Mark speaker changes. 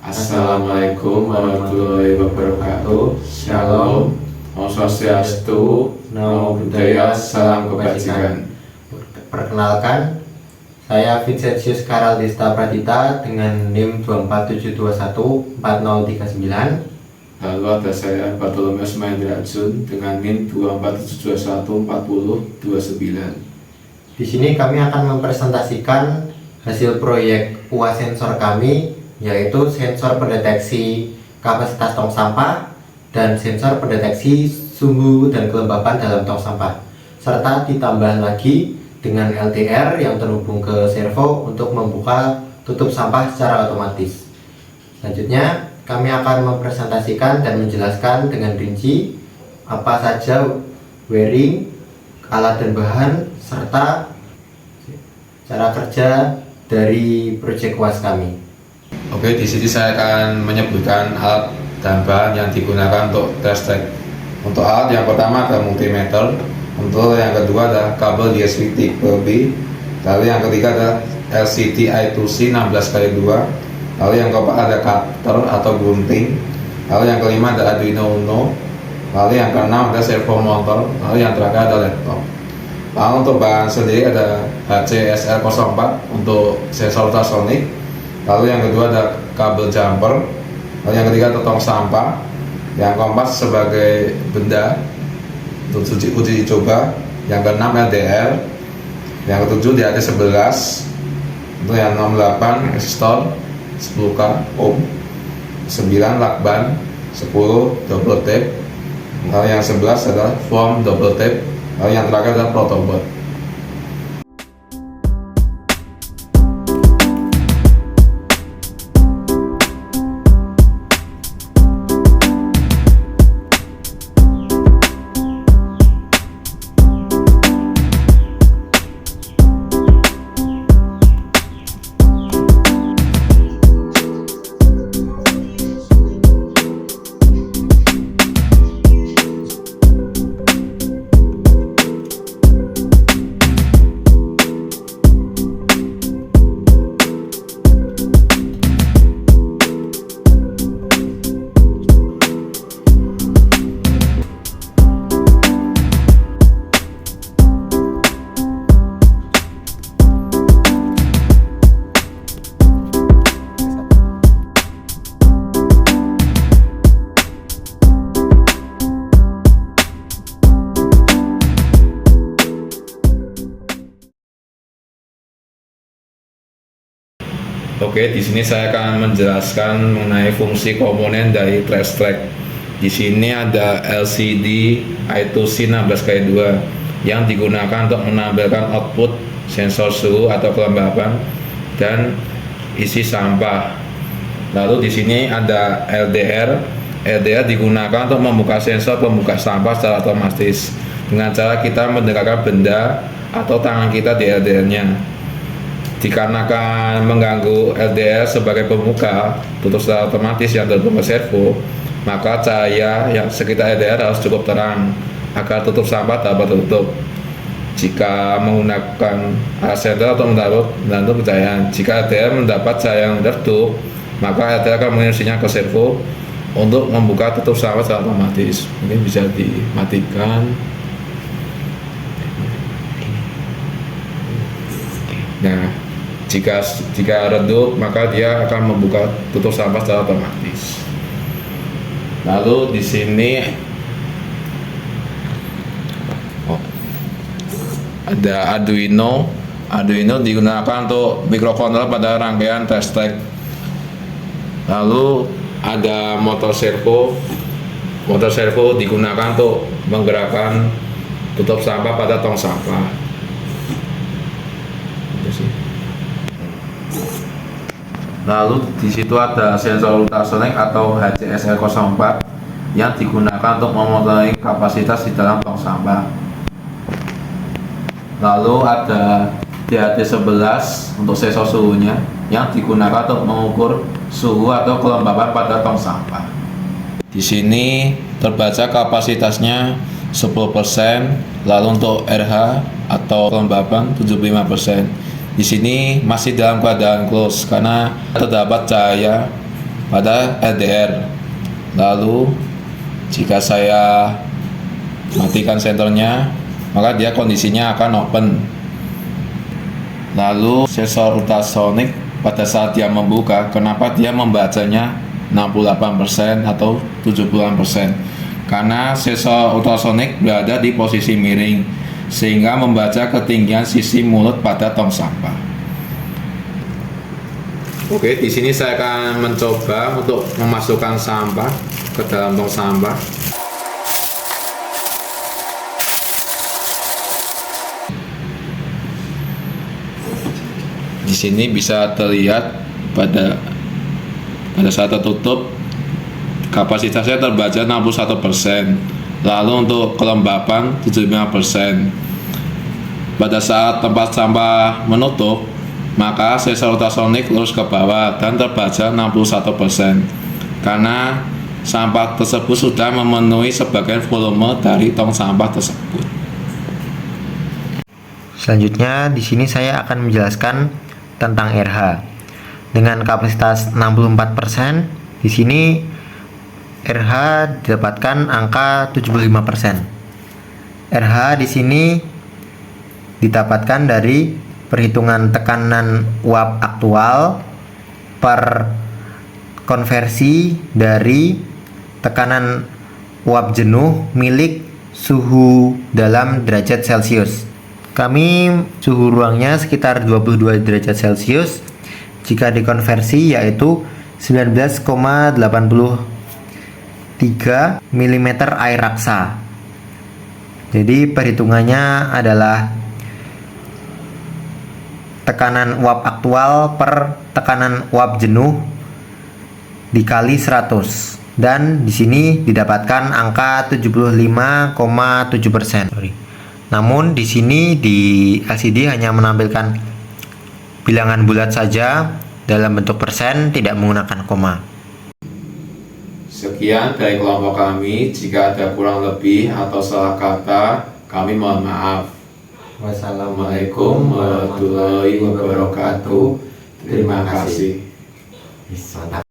Speaker 1: Assalamualaikum warahmatullahi wabarakatuh. Shalom, Om Swastiastu, Namo Buddhaya, Salam Kebajikan.
Speaker 2: Perkenalkan, saya Vincentius Karaldista Pradita dengan NIM 247214039.
Speaker 1: Lalu ada saya Bartolomeus Mahendra Jun dengan NIM 247214029.
Speaker 2: Di sini kami akan mempresentasikan hasil proyek UAS sensor kami, yaitu sensor pendeteksi kapasitas tong sampah dan sensor pendeteksi suhu dan kelembapan dalam tong sampah, serta ditambah lagi dengan LDR yang terhubung ke servo untuk membuka tutup sampah secara otomatis. Selanjutnya kami akan mempresentasikan dan menjelaskan dengan rinci apa saja wiring, alat dan bahan, serta cara kerja dari proyek UAS kami.
Speaker 1: Oke, di sini saya akan menyebutkan alat dan bahan yang digunakan untuk test track. Untuk alat yang pertama ada multimeter, untuk yang kedua ada kabel DSP tipe B, lalu yang ketiga ada LCD I2C 16x2, lalu yang keempat ada cutter atau gunting, lalu yang kelima ada Arduino Uno, lalu yang keenam ada servo motor, lalu yang terakhir ada laptop. Lalu untuk bahan sendiri ada HCSL04 untuk sensor ultrasonic, lalu yang kedua ada kabel jumper, lalu yang ketiga ada tong sampah, yang keempat sebagai benda untuk uji coba, yang keenam LDR, yang ketujuh DAT11, untuk yang 68 resistor 10K ohm, 9 lakban, 10 double tape, lalu yang 11 adalah foam double tape, lalu yang terakhir adalah protoboard. Oke, di sini saya akan menjelaskan mengenai fungsi komponen dari trace track. Di sini ada LCD I2C 16x2 yang digunakan untuk menampilkan output sensor suhu atau kelembapan dan isi sampah. Lalu di sini ada LDR. LDR digunakan untuk membuka sensor pembuka sampah secara otomatis dengan cara kita mendekatkan benda atau tangan kita di LDR-nya. Dikarenakan mengganggu LDR sebagai pembuka tutup secara otomatis yang terhubung ke servo, maka cahaya yang sekitar LDR harus cukup terang agar tutup sampah dapat tertutup. Jika menggunakan alat senter atau mendapat cahaya, jika LDR mendapat cahaya yang tertutup, maka LDR akan mengirimnya ke servo untuk membuka tutup sampah secara otomatis. Mungkin bisa dimatikan. Nah, jika redup, maka dia akan membuka tutup sampah secara otomatis. Lalu di sini ada Arduino. Arduino digunakan untuk microcontroller pada rangkaian test track. Lalu ada motor servo. Motor servo digunakan untuk menggerakkan tutup sampah pada tong sampah. Lalu di situ ada sensor ultrasonic atau HCSL04 yang digunakan untuk memonitoring kapasitas di dalam tong sampah. Lalu ada DAT11 untuk sensor suhunya yang digunakan untuk mengukur suhu atau kelembapan pada tong sampah. Di sini terbaca kapasitasnya 10%, lalu untuk RH atau kelembapan 75%. Di sini masih dalam keadaan close karena terdapat cahaya pada LDR. Lalu jika saya matikan sensornya, maka dia kondisinya akan open. Lalu sensor ultrasonik pada saat dia membuka, kenapa dia membacanya 68% atau 70%? Karena sensor ultrasonik berada di posisi miring, sehingga membaca ketinggian sisi mulut pada tong sampah. Oke, di sini saya akan mencoba untuk memasukkan sampah ke dalam tong sampah. Di sini bisa terlihat pada saat tertutup kapasitasnya terbaca 61%. Lalu untuk kelembapan 75%. Pada saat tempat sampah menutup, maka sensor ultrasonik lurus ke bawah dan terbaca 61%. Karena sampah tersebut sudah memenuhi sebagian volume dari tong sampah tersebut.
Speaker 2: Selanjutnya di sini saya akan menjelaskan tentang RH. Dengan kapasitas 64%, di sini RH didapatkan angka 75%. RH di sini didapatkan dari perhitungan tekanan uap aktual per konversi dari tekanan uap jenuh milik suhu dalam derajat Celcius. Kami suhu ruangnya sekitar 22 derajat Celcius. Jika dikonversi yaitu 19,83 mm air raksa. Jadi perhitungannya adalah tekanan uap aktual per tekanan uap jenuh dikali 100, dan di sini didapatkan angka 75,7%. Namun di sini di LCD hanya menampilkan bilangan bulat saja dalam bentuk persen, tidak menggunakan koma.
Speaker 1: Sekian dari kelompok kami. Jika ada kurang lebih atau salah kata, kami mohon maaf.
Speaker 2: Wassalamualaikum
Speaker 1: Warahmatullahi wabarakatuh. Terima kasih.
Speaker 2: Mantap.